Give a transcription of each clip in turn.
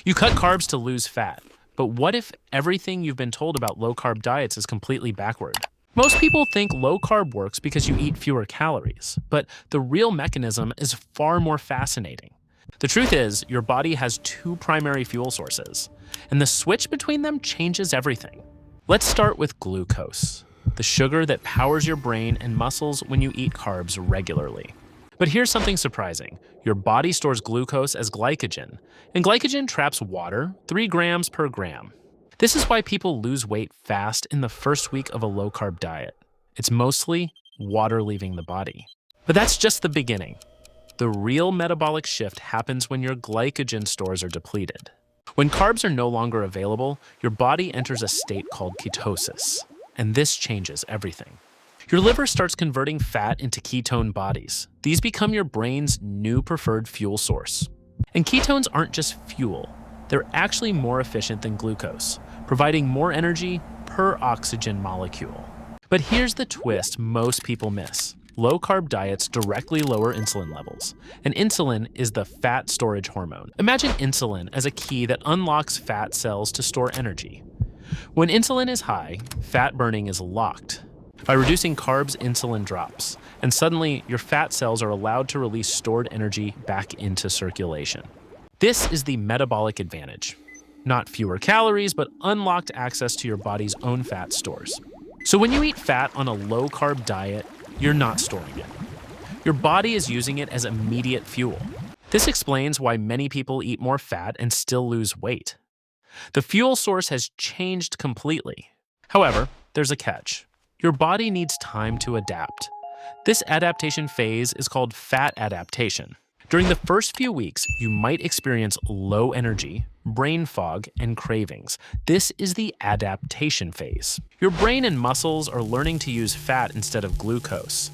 You cut carbs to lose fat, but what if everything you've been told about low-carb diets is completely backward? Most people think low-carb works because you eat fewer calories, but the real mechanism is far more fascinating. The truth is, your body has two primary fuel sources, and the switch between them changes everything. Let's start with glucose, the sugar that powers your brain and muscles when you eat carbs regularly. But here's something surprising. Your body stores glucose as glycogen, and glycogen traps water 3 grams per gram. This is why people lose weight fast in the first week of a low-carb diet. It's mostly water leaving the body. But that's just the beginning. The real metabolic shift happens when your glycogen stores are depleted. When carbs are no longer available, your body enters a state called ketosis, and this changes everything. Your liver starts converting fat into ketone bodies. These become your brain's new preferred fuel source. And ketones aren't just fuel. They're actually more efficient than glucose, providing more energy per oxygen molecule. But here's the twist most people miss. Low-carb diets directly lower insulin levels, and insulin is the fat storage hormone. Imagine insulin as a key that unlocks fat cells to store energy. When insulin is high, fat burning is locked. By reducing carbs, insulin drops, and suddenly your fat cells are allowed to release stored energy back into circulation. This is the metabolic advantage. Not fewer calories, but unlocked access to your body's own fat stores. So when you eat fat on a low-carb diet, you're not storing it. Your body is using it as immediate fuel. This explains why many people eat more fat and still lose weight. The fuel source has changed completely. However, there's a catch. Your body needs time to adapt. This adaptation phase is called fat adaptation. During the first few weeks, you might experience low energy, brain fog, and cravings. This is the adaptation phase. Your brain and muscles are learning to use fat instead of glucose.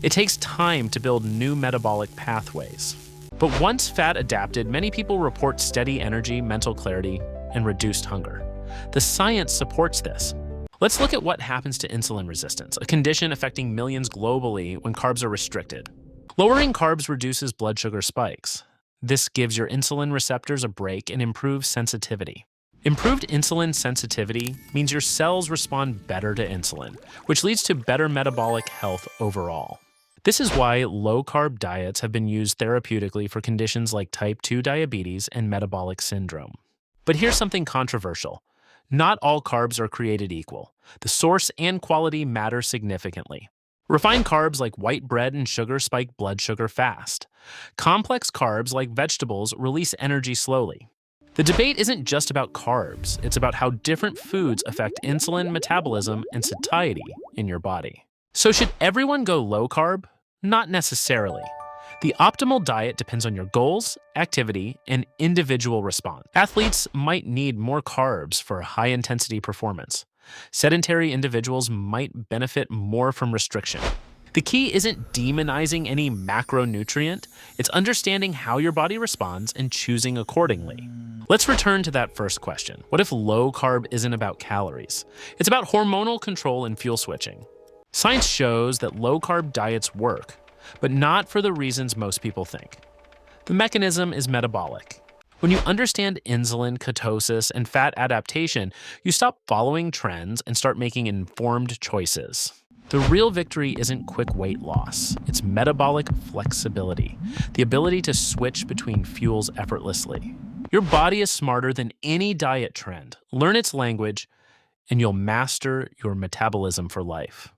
It takes time to build new metabolic pathways. But once fat adapted, many people report steady energy, mental clarity, and reduced hunger. The science supports this. Let's look at what happens to insulin resistance, a condition affecting millions globally when carbs are restricted. Lowering carbs reduces blood sugar spikes. This gives your insulin receptors a break and improves sensitivity. Improved insulin sensitivity means your cells respond better to insulin, which leads to better metabolic health overall. This is why low-carb diets have been used therapeutically for conditions like type 2 diabetes and metabolic syndrome. But here's something controversial. Not all carbs are created equal. The source and quality matter significantly. Refined carbs like white bread and sugar spike blood sugar fast. Complex carbs like vegetables release energy slowly. The debate isn't just about carbs, it's about how different foods affect insulin metabolism and satiety in your body. So should everyone go low carb? Not necessarily. The optimal diet depends on your goals, activity, and individual response. Athletes might need more carbs for high-intensity performance. Sedentary individuals might benefit more from restriction. The key isn't demonizing any macronutrient, it's understanding how your body responds and choosing accordingly. Let's return to that first question. What if low carb isn't about calories? It's about hormonal control and fuel switching. Science shows that low carb diets work, but not for the reasons most people think. The mechanism is metabolic. When you understand insulin, ketosis, and fat adaptation, you stop following trends and start making informed choices. The real victory isn't quick weight loss, it's metabolic flexibility, the ability to switch between fuels effortlessly. Your body is smarter than any diet trend. Learn its language, and you'll master your metabolism for life.